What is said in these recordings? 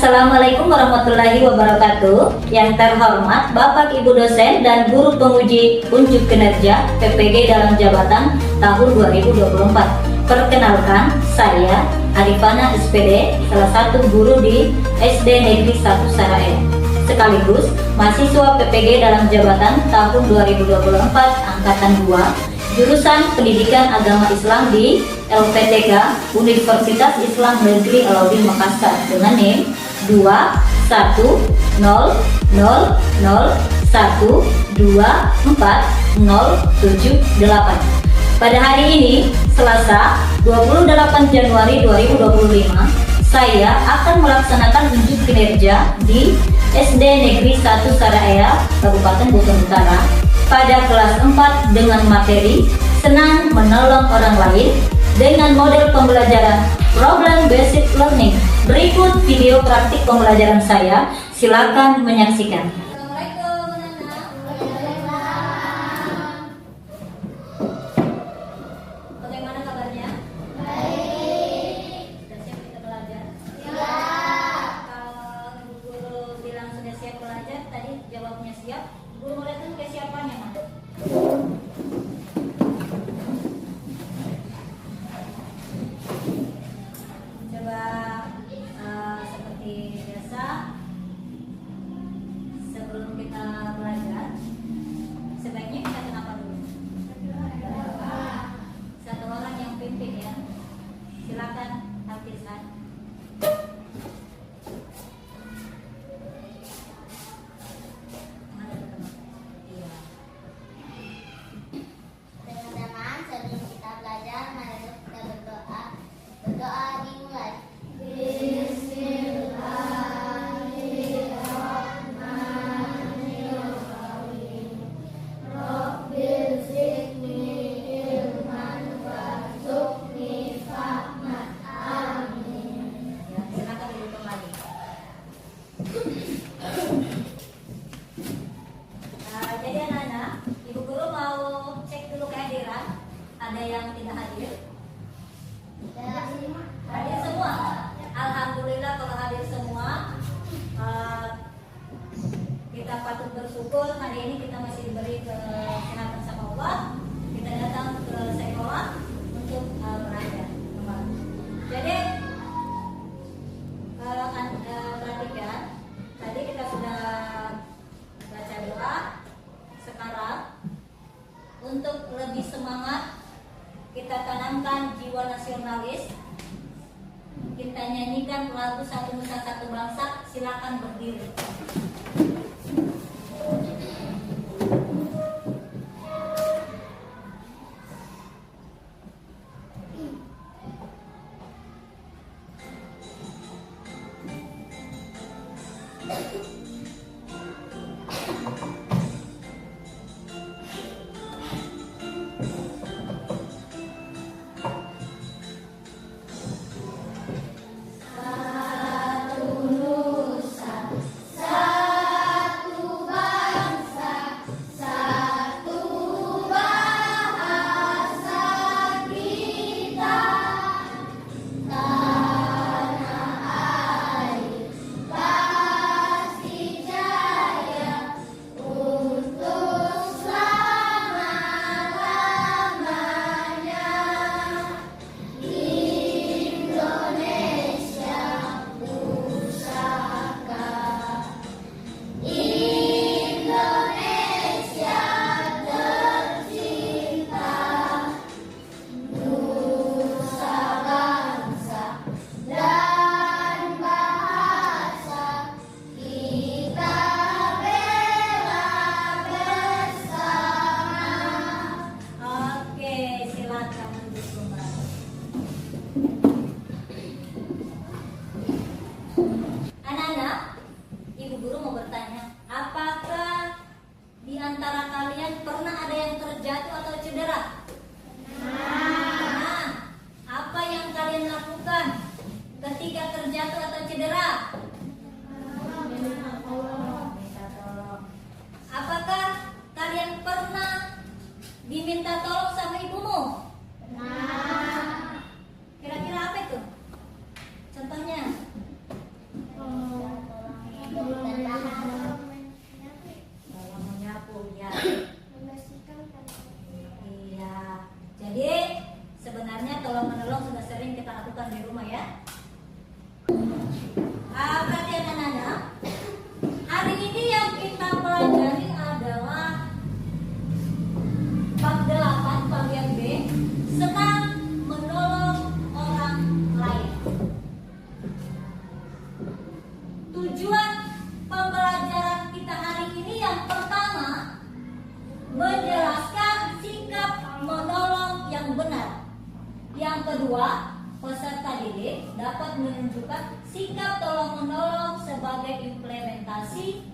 Assalamualaikum warahmatullahi wabarakatuh. Yang terhormat Bapak Ibu dosen dan guru penguji unjuk kinerja PPG dalam jabatan tahun 2024. Perkenalkan, saya Arifana SPD, salah satu guru di SD Negeri 1 Saraya, sekaligus mahasiswa PPG dalam jabatan tahun 2024 angkatan 2, jurusan Pendidikan Agama Islam di LPTK Universitas Islam Negeri Alauddin Makassar dengan NIM 21001240078. Pada hari ini, Selasa 28 Januari 2025, saya akan melaksanakan unjuk kinerja di SD Negeri 1 Saraya, Kabupaten Buton Utara pada kelas 4 dengan materi senang menolong orang lain dengan model pembelajaran problem basic learning. Berikut video praktik pembelajaran saya, silakan menyaksikan. Bagaimana kabarnya? Baik. Sudah siap kita belajar? Siap. Kalau Ibu Guru bilang sudah siap belajar, tadi jawabnya siap. Guru boleh kan kesiapannya, Mas? Coba seperti biasa, sebelum kita belajar, sebaiknya kita kenapa dulu? Satu orang yang pimpin ya. Silakan Hafizan. Teman-teman, sebelum kita belajar, mari kita berdoa. Berdoa dimulai. Ya, silakan dihitung lagi. Jadi anak-anak, Ibu Guru mau cek dulu kehadiran. Ada yang tidak hadir? Hadir semua. Alhamdulillah kalau hadir semua. Kita patut bersyukur hari ini kita masih diberi kesehatan sama Allah. Kita datang ke sekolah untuk belajar. Jadi perhatikan, tadi kita sudah baca doa. Sekarang untuk lebih semangat, kita tanamkan jiwa nasionalis. Kita nyanyikan lagu Satu Nusa Satu Bangsa. Silakan berdiri. Anak-anak, Ibu Guru mau bertanya, apakah di antara kalian pernah ada yang terjatuh atau cedera? Nah, apa yang kalian lakukan ketika terjatuh atau cedera? Minta tolong. Apakah kalian pernah diminta tolong sama ibumu? Kira-kira apa itu? Contohnya? kedua, peserta didik dapat menunjukkan sikap tolong-menolong sebagai implementasi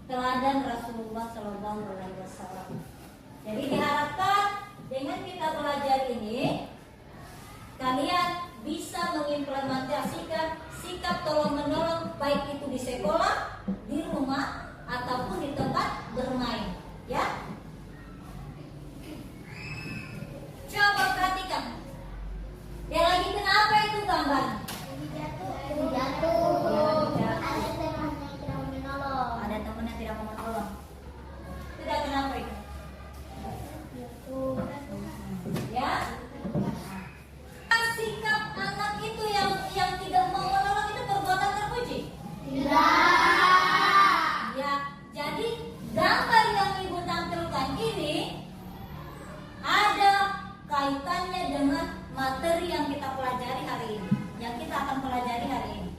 teladan Rasulullah Shallallahu Alaihi Wasallam. Jadi diharapkan dengan kita belajar ini, kalian bisa mengimplementasikan sikap tolong-menolong baik itu di sekolah, di rumah, ataupun di tempat bermain, ya. Coba perhatikan. Dia lagi kenapa itu gambar? Jatuh. Ada teman yang tidak menolong. Ada teman yang tidak mau menolong. Tidak, kenapa itu? Ya. Sikap anak itu yang tidak mau menolong itu perbuatan terpuji? Tidak. Ya, jadi gambar yang ibu tampilkan ini ada kaitannya dengan materi yang kita pelajari hari ini, yang kita akan pelajari hari ini.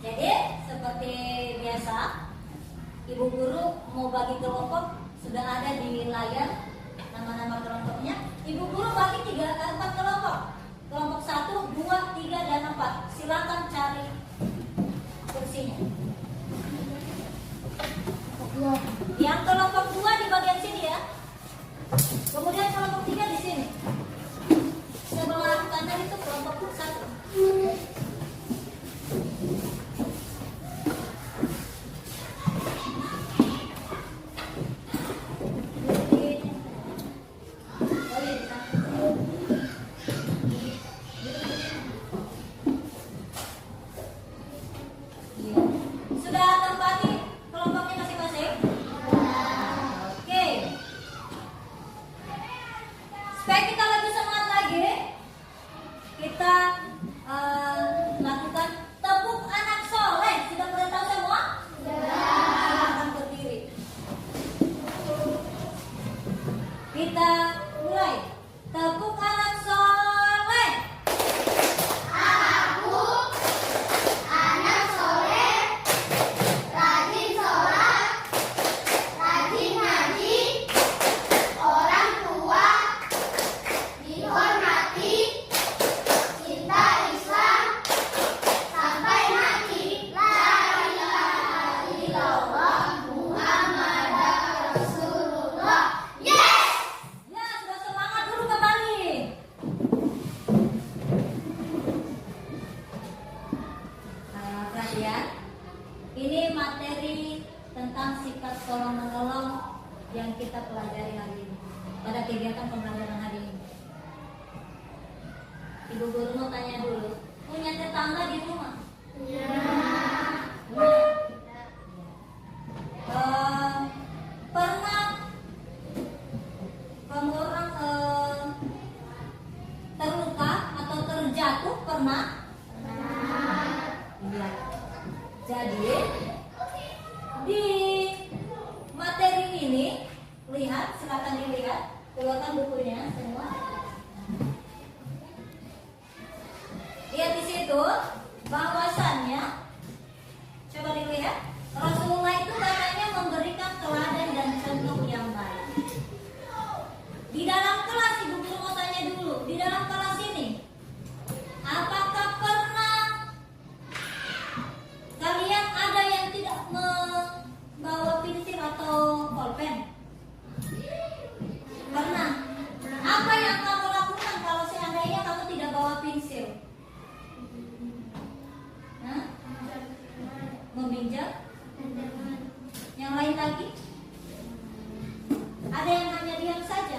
Jadi seperti biasa, ibu guru mau bagi kelompok, sudah ada di layar nama-nama kelompoknya. Ibu guru bagi 4 kelompok. Kelompok 1, 2, 3, dan 4. Silakan cari kursinya. Yang kelompok 2 di bagian sini ya. Kemudian kelompok 3 di sini. Sebelah kanan itu kelompok 1. Sudah tempati kelompoknya masing-masing? Oke. Supaya kita lebih semangat lagi, kita lakukan tepuk anak soleh. Sudah pernah tahu semua? Silakan berdiri. Kita mulai. Tepuk anak soleh. Aku anak soleh, rajin sholat, rajin ngaji, orang tua dihormati, cinta Islam sampai mati. La ilaha illallah Muhammad Rasulullah. Yes! Ya, sudah semangat dulu kembali. Perhatian. Ini materi tentang sifat tolong menolong yang kita pelajari hari ini pada kegiatan pembelajaran hari ini. Ibu guru mau tanya dulu, punya tetangga di rumah? Punya. Pernah kamu orang terluka atau terjatuh? Pernah? Iya. Jadi di materi ini, lihat, silakan dilihat, keluarkan bukunya semua. Lihat di situ bahwasannya, coba dilihat, Rasulullah itu katanya memberikan teladan dan contoh yang baik. Di dalam kelas, ibu guru mau tanya dulu, di dalam kelas ini, apakah pernah kalian ada yang tidak membawa pensil atau pulpen? Pernah. Apa yang kamu lakukan kalau seandainya kamu tidak bawa pensil? Hah? Meminjam? Yang lain lagi? Ada yang hanya diam saja?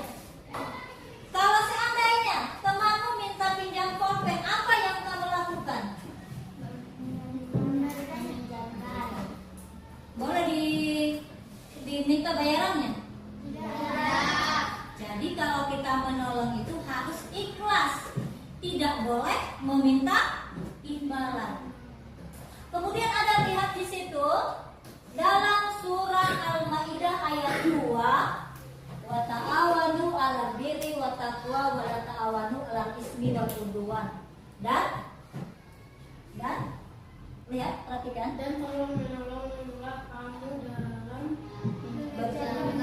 Kalau seandainya temanmu minta pinjam pulpen, apa yang kamu lakukan? Boleh diminta bayarannya? Jadi kalau kita menolong itu harus ikhlas, tidak boleh meminta imbalan. Kemudian ada lihat di situ dalam surah Al-Maidah ayat 2, wa ta'awanu 'alal birri wa taqwa wa la ta'awanu 'alal ismi wal 'udwan. Dan lihat, perhatikan. Dan tolong menolonglah kamu dalam Berjalan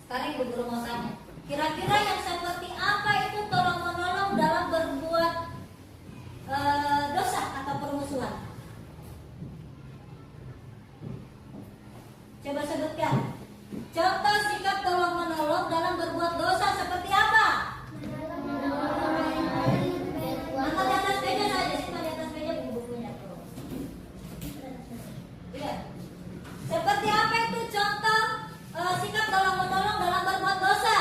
Sekarang Ibu Guru mau tanya, kira-kira yang seperti apa itu tolong menolong dalam berbuat dosa atau permusuhan? Coba sebutkan. Contoh sikap tolong menolong dalam berbuat dosa seperti apa? Angkat di atas meja saja, simpan di atas meja buku-bukunya. Iya. Seperti apa itu contoh sikap tolong menolong dalam berbuat dosa?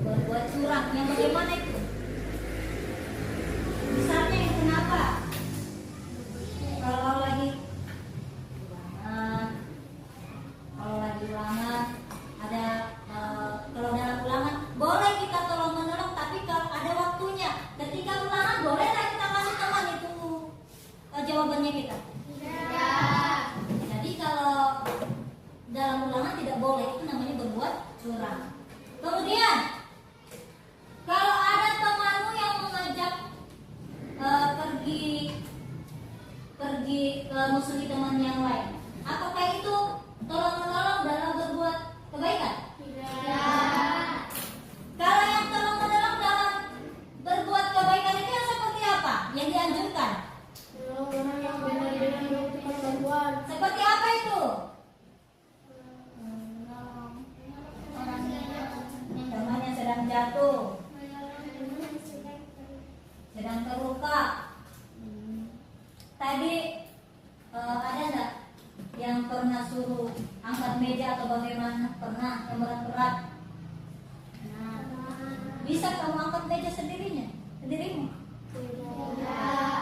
Berbuat curang, yang bagaimana itu? Misalnya yang kenapa? Kalau lagi ulangan, ada kalau dalam ulangan boleh kita tolong menolong, tapi kalau ada waktunya, ketika ulangan bolehlah kita kasih teman itu jawabannya kita. Jadi kalau dalam ulangan tidak boleh, itu namanya berbuat curang. Kemudian kalau ada temanmu yang mengajak pergi ke musuhi teman yang lain, apakah itu tolong menolong dalam berbuat kebaikan? Kalau yang tolong menolong dalam berbuat kebaikan itu yang seperti apa? Yang dianjurkan? Seperti apa itu? Teman yang sedang jatuh, sedang terluka. Tadi ada nggak yang pernah suruh angkat meja atau bagaimana? Pernah, yang berat-berat. Bisa kamu angkat meja sendirimu?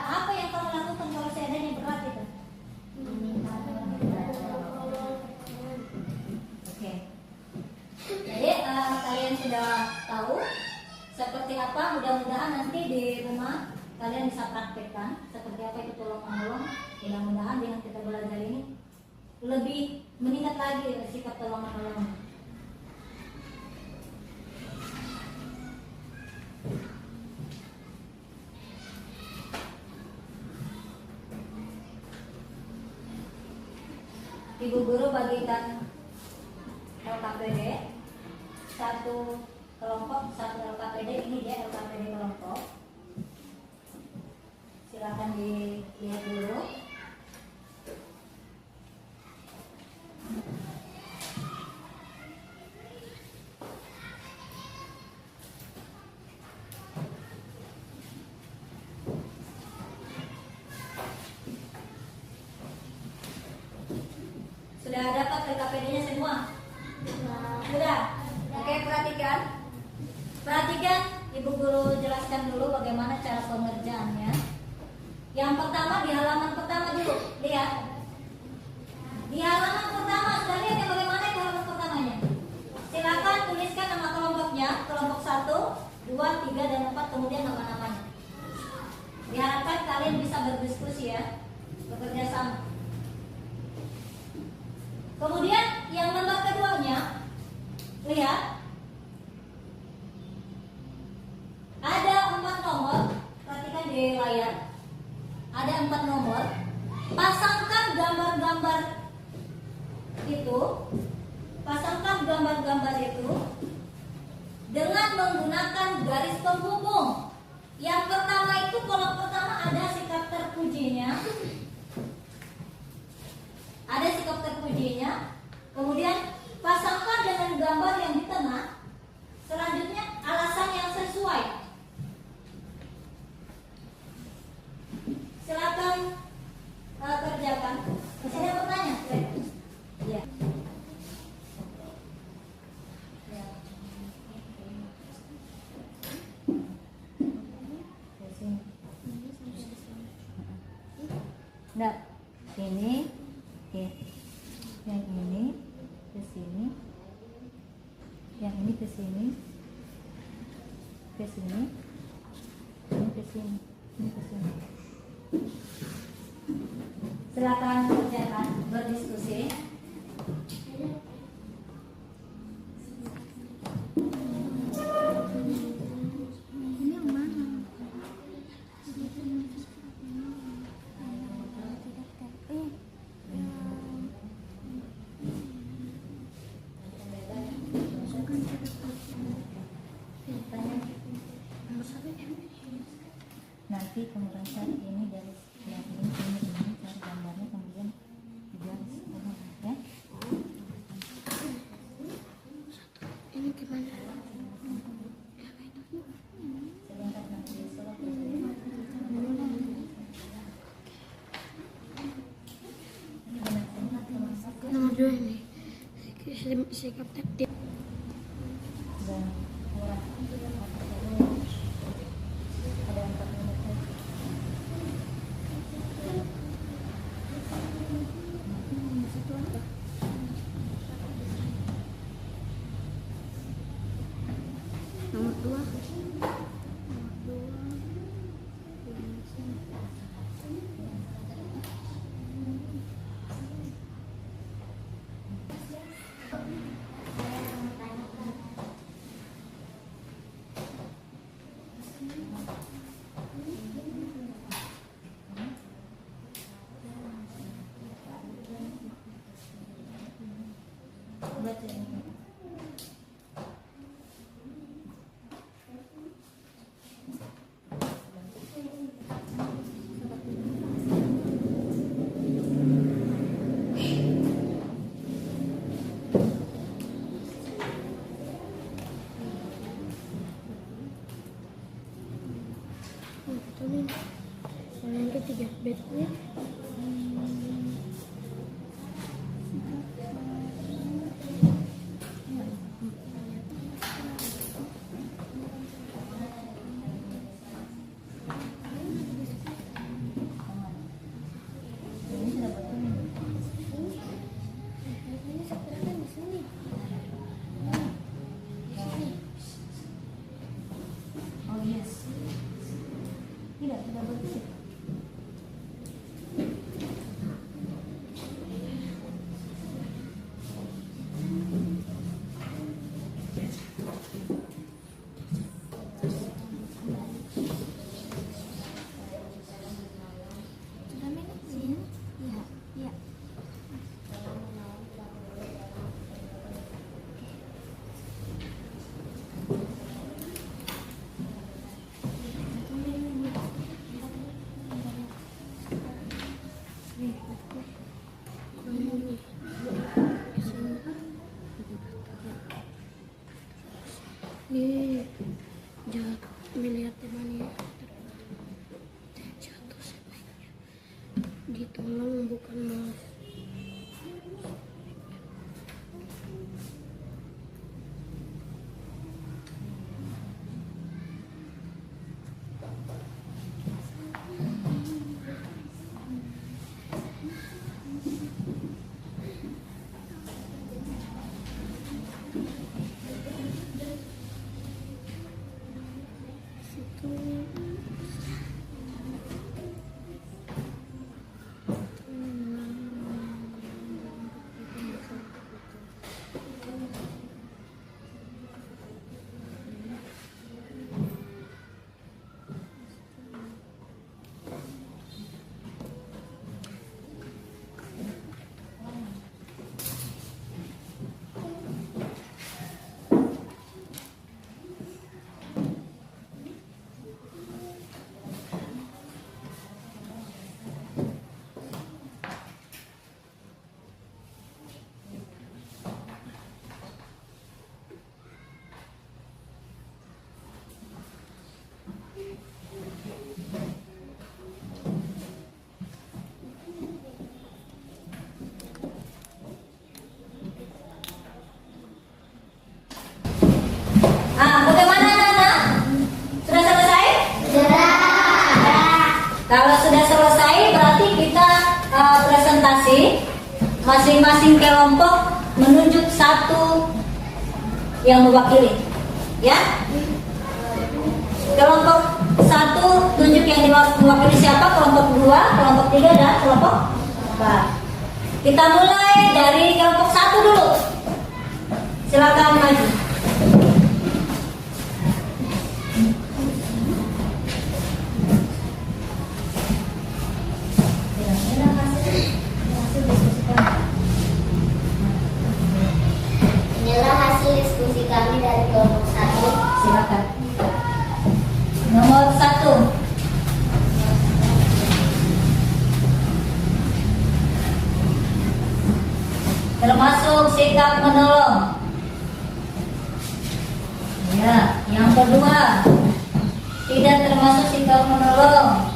Apa yang kamu lakukan kalau seadanya berat itu? Oke. Jadi kalian sudah tahu seperti apa. Mudah-mudahan nanti di rumah kalian bisa praktekkan seperti apa itu tolong menolong. Mudah-mudahan dengan kita belajar ini lebih meningkat lagi sikap tolong menolong. Ibu guru bagikan LKPD satu kelompok, satu LKPD. Ini dia LKPD kelompok. Silakan dilihat dulu. Sudah dapat LKPD-nya semua? Sudah? Oke, perhatikan. Ibu guru jelaskan dulu bagaimana cara pengerjaannya. Yang pertama di halaman pertama dulu. Lihat. Di halaman pertama, sudah lihat ya bagaimana itu halaman pertamanya? Silakan tuliskan nama kelompoknya. Kelompok 1, 2, 3, dan 4, kemudian nama-namanya. Diharapkan kalian bisa berdiskusi ya, bekerja sama. Kemudian yang nomor keduanya, lihat, ada 4 nomor. Perhatikan di layar, ada 4 nomor. Pasangkan gambar-gambar itu, dengan menggunakan garis penghubung. Yang pertama itu, kolom pertama ada sikap terpujinya. Kemudian pasangkan dengan gambar yang di tengah. Selanjutnya alasan yang sesuai. Silakan kerjakan. Masih ada pertanyaan? Ya. Nah, ini yang ini ke sini, yang ini ke sini, ke sini, ini ke sini, ini ke sini. Silakan kerjakan, berdiskusi. Nanti kemudian cari ini dari yang ini cari gambarnya kemudian digaris ya. Ini gimana? Sedangkan nanti surat Nomor 2 ini. Sikap takdir. dan murah. Ada 4 menit lagi. Nomor 2. Baca ini. Yang ketiga bednya. Ini sudah betul. Oh yes. Tidak betul. Ini jahat melihat temannya jatuh sebaiknya ditolong bukan malah. Bagaimana anak-anak? Sudah selesai? Kalau sudah selesai berarti kita presentasi. Masing-masing kelompok menunjuk satu yang mewakili, ya. Kelompok 1 tunjuk yang mewakili siapa? Kelompok 2, kelompok 3 dan kelompok 4. Kita mulai dari kelompok 1 dulu. Silakan maju. Inilah hasil diskusi kami dari kelompok 1. Silakan. Nomor 1. menolong. Ya, yang kedua, tidak termasuk sikap menolong.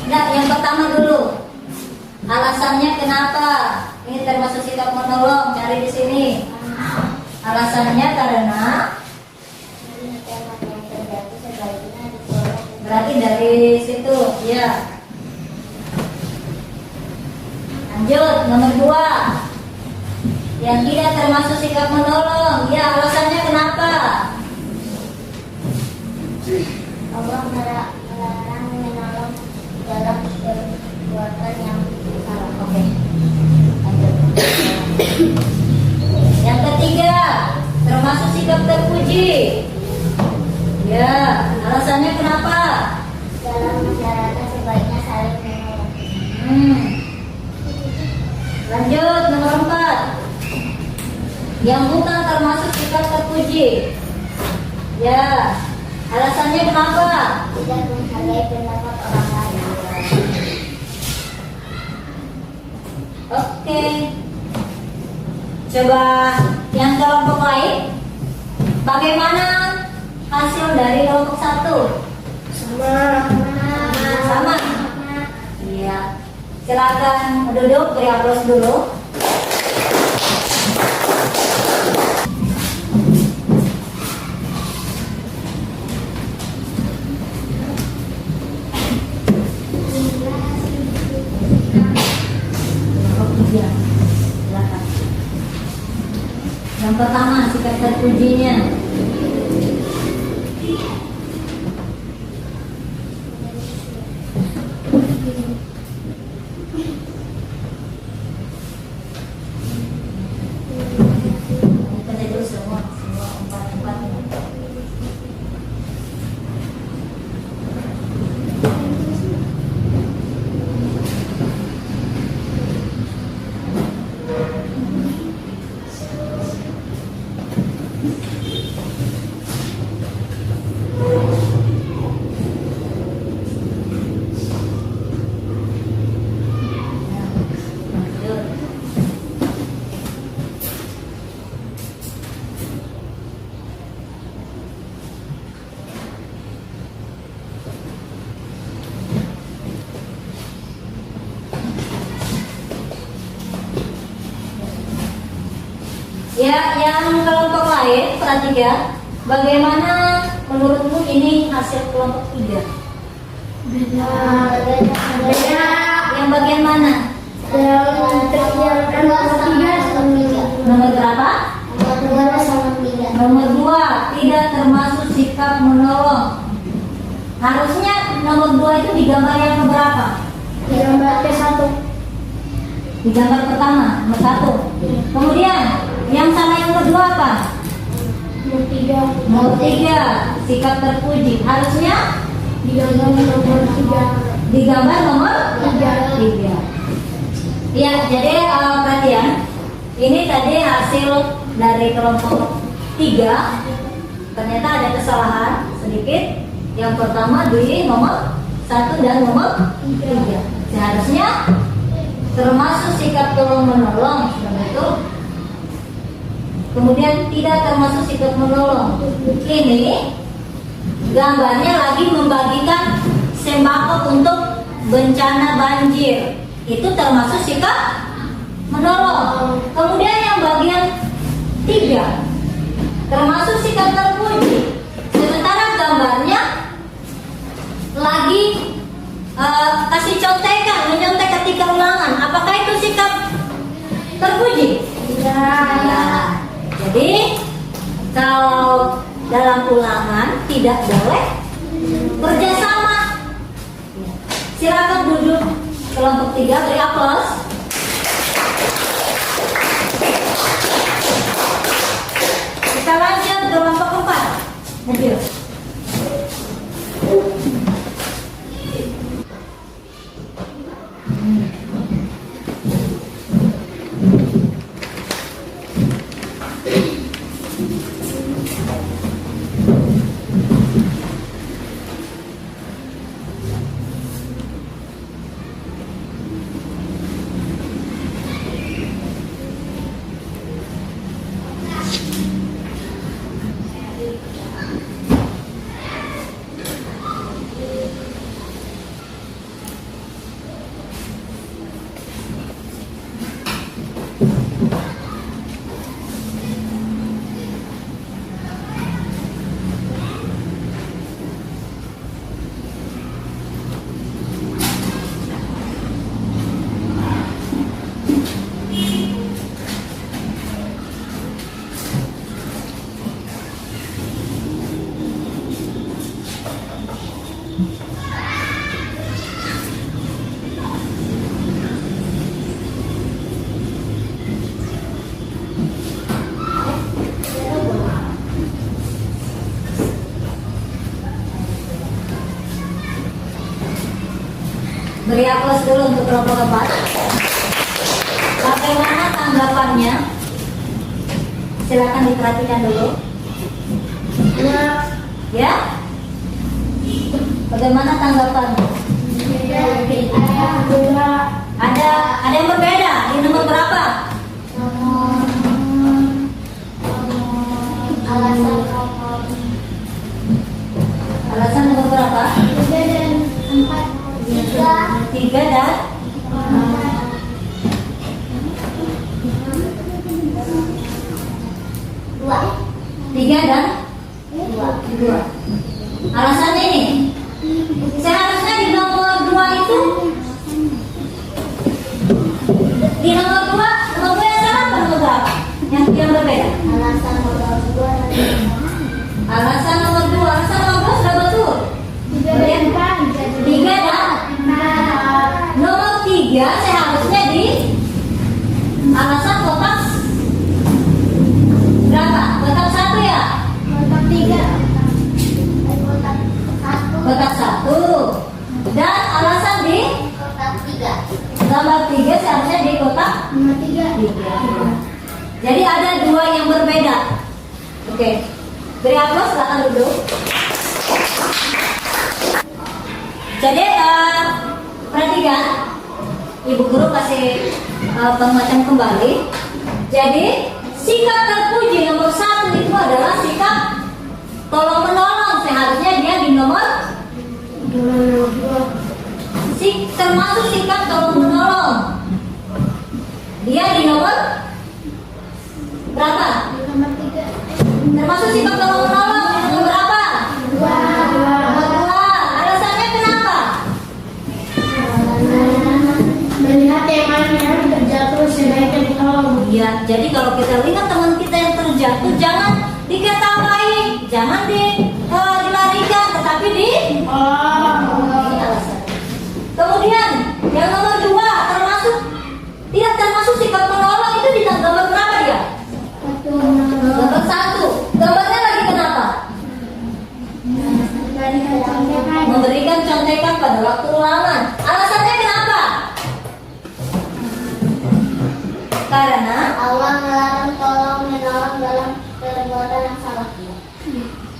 Nah, yang pertama dulu. Alasannya kenapa ini termasuk sikap menolong? Cari di sini. Alasannya karena berarti dari situ, ya. Lanjut, nomor 2. Yang tidak termasuk sikap menolong, ya, alasannya kenapa? Allah melarang menolong dalam perbuatan yang salah. Oke. Lanjut. Yang ketiga, termasuk sikap terpuji. Ya, alasannya kenapa? Dalam masyarakat sebaiknya saling menolong. Lanjut, nomor 4. Yang bukan termasuk sikap terpuji. Ya, alasannya kenapa? Tidak menghargai pendapat orang lain. Oke. Coba yang kelompok lain. Bagaimana hasil dari kelompok 1? Sama. Iya. Silakan duduk, beri aplaus dulu. Silakan. Yang pertama, sikap terpujinya. Kita dulu semua empat. Ya, yang kelompok lain, perhatikan. Bagaimana menurutmu ini hasil kelompok 3? Beda. Yang bagian mana? Nomor berapa? Nomor 2, tidak termasuk sikap menolong. Harusnya nomor 2 itu digambar yang keberapa? Di gambar pertama, nomor 1. Kemudian yang sama yang kedua apa? Nomor 3, sikap terpuji. Harusnya digambar nomor 3. Ya, jadi perhatian. Ini tadi hasil dari kelompok 3. Ternyata ada kesalahan sedikit. Yang pertama di nomor 1 dan nomor 3. Seharusnya termasuk sikap tolong menolong, betul. Kemudian tidak termasuk sikap menolong. Ini gambarnya lagi membagikan sembako untuk bencana banjir. Itu termasuk sikap menolong. Kemudian yang bagian 3 termasuk sikap terpuji. Sementara gambarnya lagi kasih contekan, menyontek ketika ulangan. Apakah itu sikap terpuji? Ya. Jadi kalau dalam ulangan tidak boleh kerjasama. Silakan duduk kelompok 3, beri aplaus. Kita lanjut kelompok 4. Lanjut. Beri aplaus dulu untuk kelompok keempat. Bagaimana tanggapannya? Silakan diperhatikan dulu. Ya? Bagaimana tanggapannya? Ada yang berbeda di nomor berapa? Alasan nomor berapa? 3 dan 3 dan 2. Alasannya ini, seharusnya di nomor 2 itu, di nomor 2 yang salah atau nomor berapa? Yang berbeda. Alasan nomor 2 Alasan nomor 2 sudah betul. 3 dan nomor 3 seharusnya di alasan kotak berapa? Kotak 1 ya? Kotak 1. Dan alasan di gambar 3 seharusnya di kotak 3. Jadi ada 2 yang berbeda. Oke. Beri aplaus, silakan duduk. Jadi perhatikan, Ibu Guru kasih penguatan kembali. Jadi sikap terpuji nomor 1 itu adalah sikap tolong menolong. Seharusnya dia di nomor termasuk sikap tolong menolong. Dia di nomor berapa? Termasuk sikap tolong menolong di nomor berapa? 2. Alasannya kenapa? Melihat temannya terjatuh sebaiknya ditolong. Ya, jadi kalau kita lihat teman kita yang terjatuh, jangan diketawain, jangan dilarikan, tetapi ini alasan. Kemudian yang nomor 2 tidak termasuk sikap menolong, itu di gambar berapa dia? Gambar 1. Gambarnya lagi kenapa? Memberikan contekan pada waktu ulangan. Alasannya kenapa? Karena Allah melarang tolong menolong dalam perbuatan yang salah.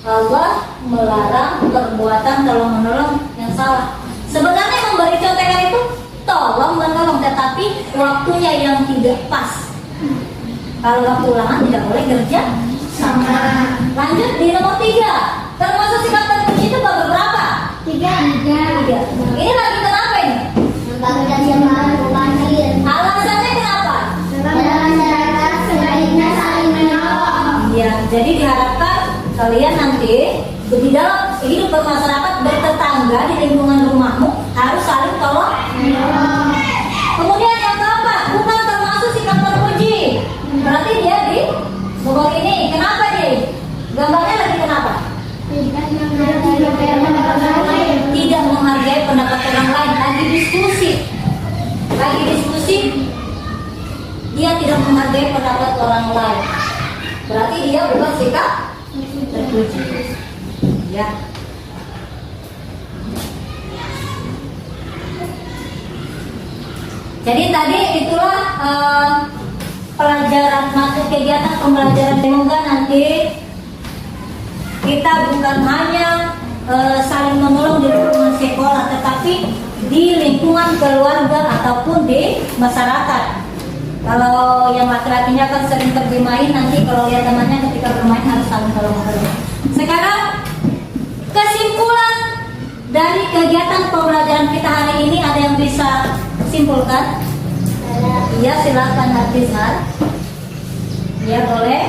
Allah melarang perbuatan tolong menolong yang salah. Sebenarnya memberi contekan itu tolong menolong, tetapi waktunya yang tidak pas. Kalau waktu ulangan tidak boleh kerja sama. Lanjut di nomor 3. Termasuk sikap terpuji itu bab berapa? 3. Ini lagi kenapa ini? Membanggakan jemaah mubasir. Alasannya kenapa? Dalam masyarakat sebaiknya saling menolong. Ya, jadi diharapkan kalian nanti di dalam hidup bermasyarakat, bertetangga, di lingkungan rumahmu harus saling tolong menolong. Kemudian yang keempat, bukan termasuk sikap terpuji. Berarti dia di nomor ini. Kenapa dia? Gambarnya lagi kenapa? Tidak menghargai pendapat orang lain. Lagi diskusi, dia tidak menghargai pendapat orang lain. Berarti dia bukan sikap terpuji. Ya. Jadi tadi itulah pelajaran masuk kegiatan pembelajaran. Semoga nanti kita bukan hanya saling menolong di lingkungan sekolah, tetapi di lingkungan keluarga ataupun di masyarakat. Kalau yang laki-lakinya kan sering pergi main, nanti kalau lihat temannya ketika bermain harus saling tolong-menolong. Sekarang kesimpulan dari kegiatan pembelajaran kita hari ini, ada yang bisa simpulkan? Iya, silakan Hafizah. Ya, boleh.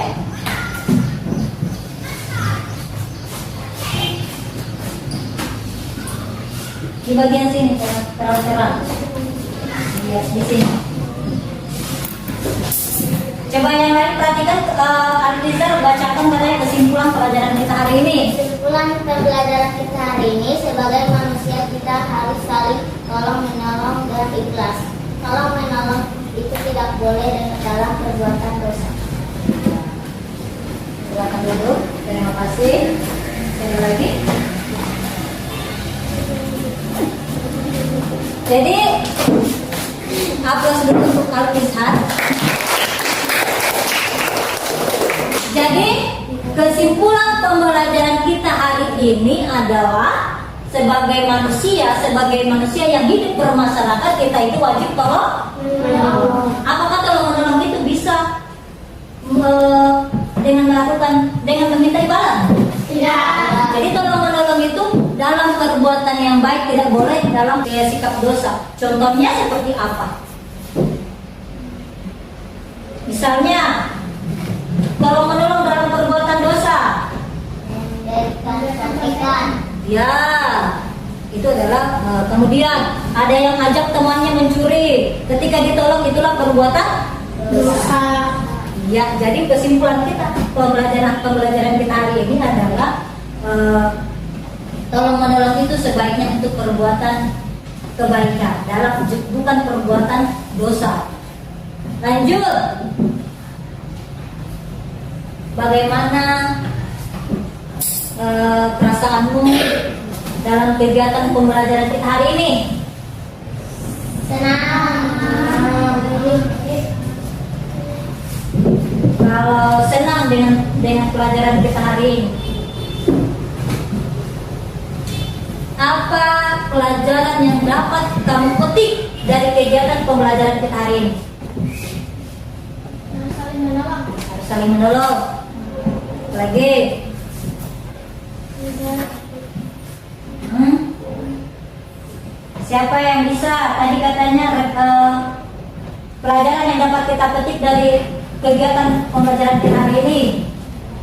Di bagian sini terang-terang. Iya, di sini. Coba yang lain perhatikan, Artizar bacakan katanya kesimpulan pelajaran kita hari ini. Kesimpulan pembelajaran kita hari ini, sebagai manusia kita harus saling tolong menolong dan ikhlas. Tolong menolong itu tidak boleh dan dalam perbuatan dosa. Silakan duduk. Terima kasih. Sekali lagi. Jadi aplaus dulu untuk Artizar. Jadi kesimpulan pembelajaran kita hari ini adalah sebagai manusia yang hidup bermasyarakat, kita itu wajib tolong menolong. Apakah tolong menolong itu bisa dengan meminta imbalan? Tidak. Jadi tolong menolong itu dalam perbuatan yang baik, tidak boleh dalam sikap dosa. Contohnya seperti apa? Misalnya tolong menolong dalam perbuatan dosa. Sampaikan. Ya, itu adalah kemudian ada yang ajak temannya mencuri. Ketika ditolong itulah perbuatan Dosa. Ya, jadi kesimpulan kita pembelajaran kita hari ini adalah tolong menolong itu sebaiknya untuk perbuatan kebaikan, bukan perbuatan dosa. Lanjut. Bagaimana perasaanmu dalam kegiatan pembelajaran kita hari ini? Senang. Kalau senang dengan pelajaran kita hari ini, apa pelajaran yang dapat kamu petik dari kegiatan pembelajaran kita hari ini? Saling menolong. Harus saling menolong. Lagi. Siapa yang bisa? Tadi katanya pelajaran yang dapat kita petik dari kegiatan pembelajaran kita hari ini.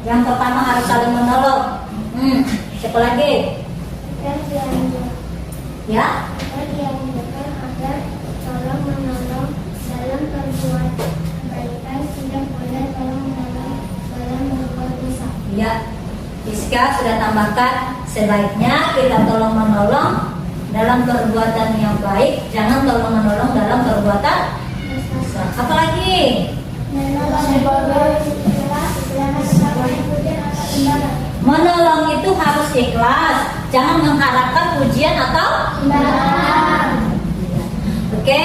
Yang pertama harus saling menolong. Siapa lagi? Ya? Dianjurkan agar tolong menolong dalam perbuatan kebaikan, tidak boleh tolong menolong dalam berbuat dosa. Ya. Iska sudah tambahkan, sebaiknya kita tolong menolong dalam perbuatan yang baik, jangan tolong menolong dalam perbuatan dosa. Apalagi? Menolong itu harus ikhlas, jangan mengharapkan pujian atau imbalan. Oke?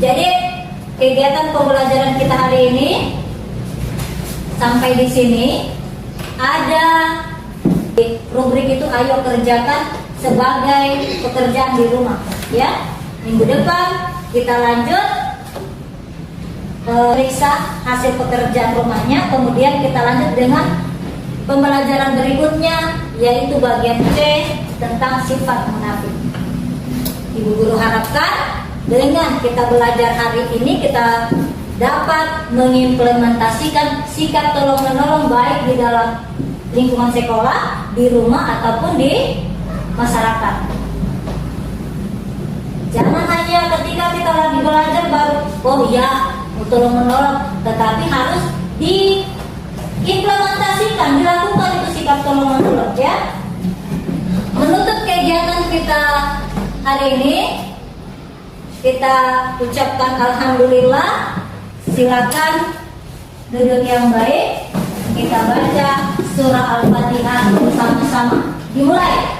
Jadi kegiatan pembelajaran kita hari ini sampai di sini. Ada rubrik itu, ayo kerjakan sebagai pekerjaan di rumah, ya. Minggu depan kita lanjut periksa hasil pekerjaan rumahnya, kemudian kita lanjut dengan pembelajaran berikutnya, yaitu bagian C tentang sifat munafik. Ibu guru harapkan dengan kita belajar hari ini kita dapat mengimplementasikan sikap tolong menolong baik di dalam lingkungan sekolah, di rumah ataupun di masyarakat. Jangan hanya ketika kita lagi belajar baru, oh ya, tolong menolong, tetapi harus diimplementasikan, dilakukan itu sikap tolong menolong, ya. Menutup kegiatan kita hari ini, kita ucapkan alhamdulillah. Silakan duduk yang baik. Kita baca surah Al-Fatihah bersama-sama. Dimulai.